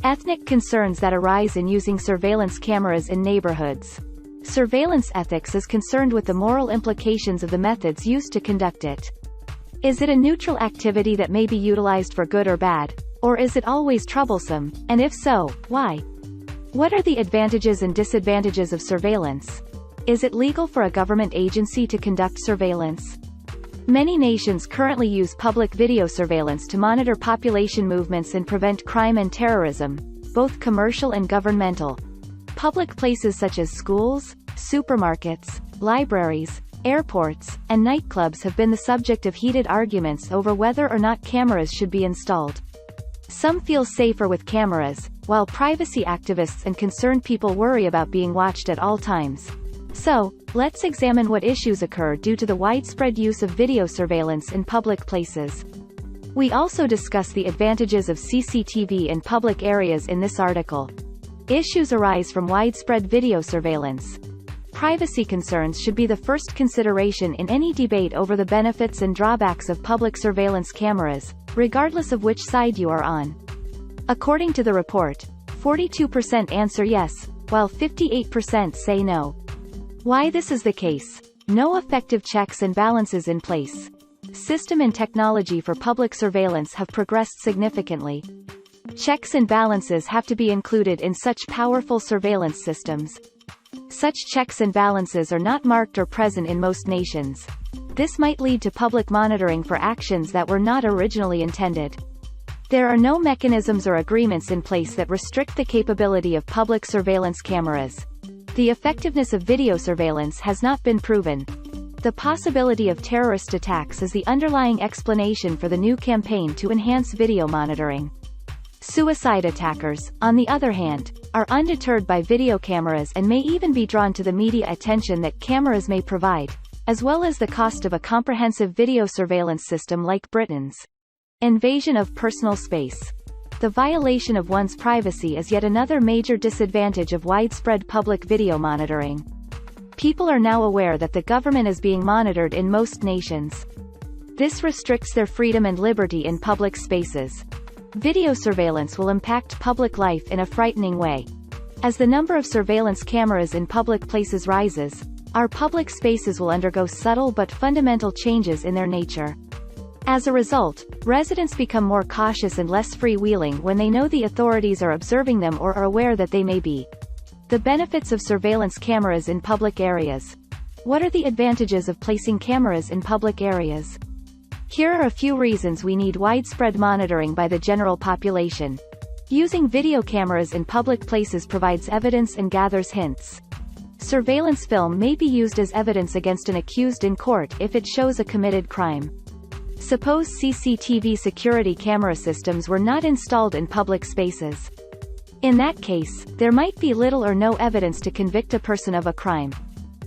Ethnic concerns that arise in using surveillance cameras in neighborhoods. Surveillance ethics is concerned with the moral implications of the methods used to conduct it. Is it a neutral activity that may be utilized for good or bad, or is it always troublesome, and if so, why? What are the advantages and disadvantages of surveillance? Is it legal for a government agency to conduct surveillance? Many nations currently use public video surveillance to monitor population movements and prevent crime and terrorism, both commercial and governmental. Public places such as schools, supermarkets, libraries, airports, and nightclubs have been the subject of heated arguments over whether or not cameras should be installed. Some feel safer with cameras, while privacy activists and concerned people worry about being watched at all times. So, let's examine what issues occur due to the widespread use of video surveillance in public places. We also discuss the advantages of CCTV in public areas in this article. Issues arise from widespread video surveillance. Privacy concerns should be the first consideration in any debate over the benefits and drawbacks of public surveillance cameras, regardless of which side you are on. According to the report, 42% answer yes, while 58% say no. Why this is the case? No effective checks and balances in place. System and technology for public surveillance have progressed significantly. Checks and balances have to be included in such powerful surveillance systems. Such checks and balances are not marked or present in most nations. This might lead to public monitoring for actions that were not originally intended. There are no mechanisms or agreements in place that restrict the capability of public surveillance cameras. The effectiveness of video surveillance has not been proven. The possibility of terrorist attacks is the underlying explanation for the new campaign to enhance video monitoring. Suicide attackers, on the other hand, are undeterred by video cameras and may even be drawn to the media attention that cameras may provide, as well as the cost of a comprehensive video surveillance system like Britain's. Invasion of personal space. The violation of one's privacy is yet another major disadvantage of widespread public video monitoring. People are now aware that the government is being monitored in most nations. This restricts their freedom and liberty in public spaces. Video surveillance will impact public life in a frightening way. As the number of surveillance cameras in public places rises, our public spaces will undergo subtle but fundamental changes in their nature. As a result, residents become more cautious and less freewheeling when they know the authorities are observing them or are aware that they may be. The benefits of surveillance cameras in public areas. What are the advantages of placing cameras in public areas? Here are a few reasons we need widespread monitoring by the general population. Using video cameras in public places provides evidence and gathers hints. Surveillance film may be used as evidence against an accused in court if it shows a committed crime. Suppose CCTV security camera systems were not installed in public spaces. In that case, there might be little or no evidence to convict a person of a crime.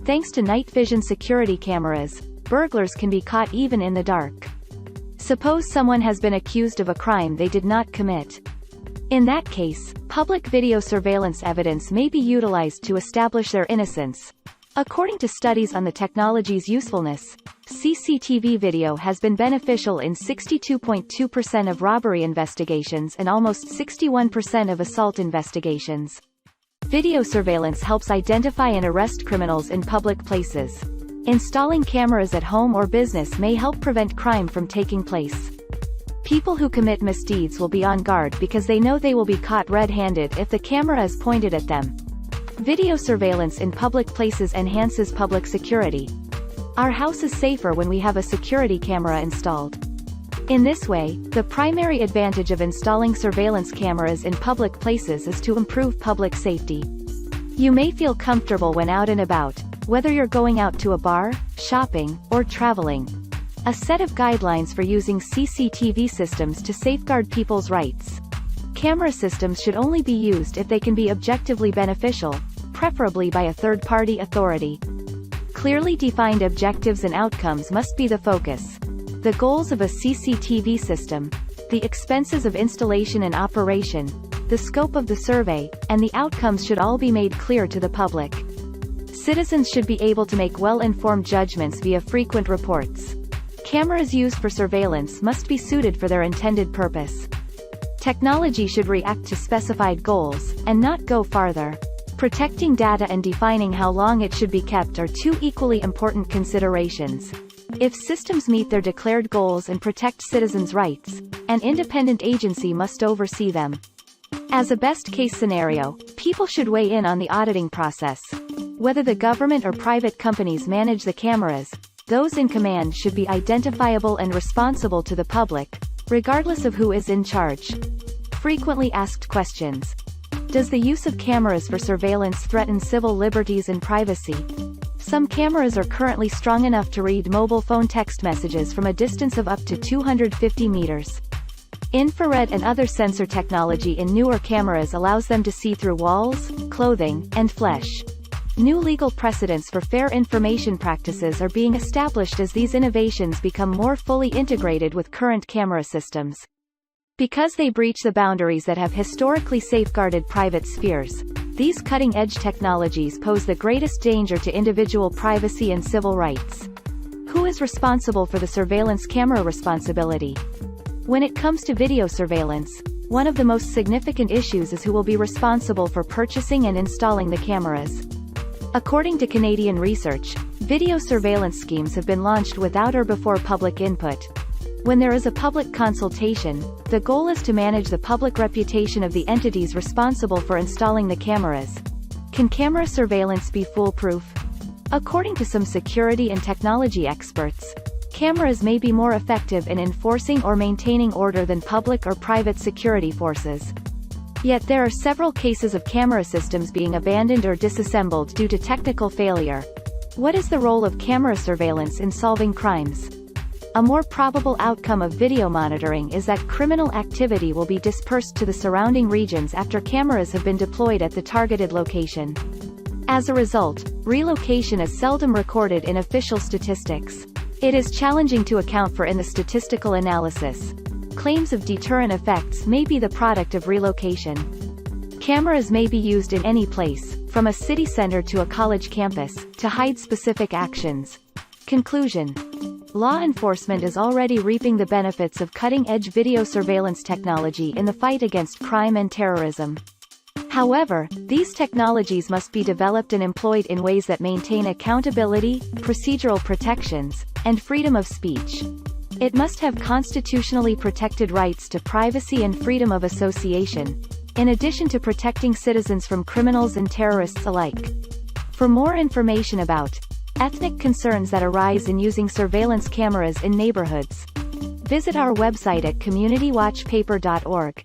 Thanks to night vision security cameras, burglars can be caught even in the dark. Suppose someone has been accused of a crime they did not commit. In that case, public video surveillance evidence may be utilized to establish their innocence. According to studies on the technology's usefulness, CCTV video has been beneficial in 62.2% of robbery investigations and almost 61% of assault investigations. Video surveillance helps identify and arrest criminals in public places. Installing cameras at home or business may help prevent crime from taking place. People who commit misdeeds will be on guard because they know they will be caught red-handed if the camera is pointed at them. Video surveillance in public places enhances public security. Our house is safer when we have a security camera installed. In this way, the primary advantage of installing surveillance cameras in public places is to improve public safety. You may feel comfortable when out and about, whether you're going out to a bar, shopping, or traveling. A set of guidelines for using CCTV systems to safeguard people's rights. Camera systems should only be used if they can be objectively beneficial, preferably by a third-party authority. Clearly defined objectives and outcomes must be the focus. The goals of a CCTV system, the expenses of installation and operation, the scope of the survey, and the outcomes should all be made clear to the public. Citizens should be able to make well-informed judgments via frequent reports. Cameras used for surveillance must be suited for their intended purpose. Technology should react to specified goals, and not go farther. Protecting data and defining how long it should be kept are two equally important considerations. If systems meet their declared goals and protect citizens' rights, an independent agency must oversee them. As a best-case scenario, people should weigh in on the auditing process. Whether the government or private companies manage the cameras, those in command should be identifiable and responsible to the public, regardless of who is in charge. Frequently asked questions. Does the use of cameras for surveillance threaten civil liberties and privacy? Some cameras are currently strong enough to read mobile phone text messages from a distance of up to 250 meters. Infrared and other sensor technology in newer cameras allows them to see through walls, clothing, and flesh. New legal precedents for fair information practices are being established as these innovations become more fully integrated with current camera systems. Because they breach the boundaries that have historically safeguarded private spheres, these cutting-edge technologies pose the greatest danger to individual privacy and civil rights. Who is responsible for the surveillance camera responsibility? When it comes to video surveillance, one of the most significant issues is who will be responsible for purchasing and installing the cameras. According to Canadian research, video surveillance schemes have been launched without or before public input. When there is a public consultation, the goal is to manage the public reputation of the entities responsible for installing the cameras. Can camera surveillance be foolproof? According to some security and technology experts, cameras may be more effective in enforcing or maintaining order than public or private security forces. Yet there are several cases of camera systems being abandoned or disassembled due to technical failure. What is the role of camera surveillance in solving crimes? A more probable outcome of video monitoring is that criminal activity will be dispersed to the surrounding regions after cameras have been deployed at the targeted location. As a result, relocation is seldom recorded in official statistics. It is challenging to account for in the statistical analysis. Claims of deterrent effects may be the product of relocation. Cameras may be used in any place, from a city center to a college campus, to hide specific actions. Conclusion. Law enforcement is already reaping the benefits of cutting-edge video surveillance technology in the fight against crime and terrorism. However, these technologies must be developed and employed in ways that maintain accountability, procedural protections, and freedom of speech. It must have constitutionally protected rights to privacy and freedom of association, in addition to protecting citizens from criminals and terrorists alike. For more information about ethnic concerns that arise in using surveillance cameras in neighborhoods, visit our website at communitywatchpaper.org.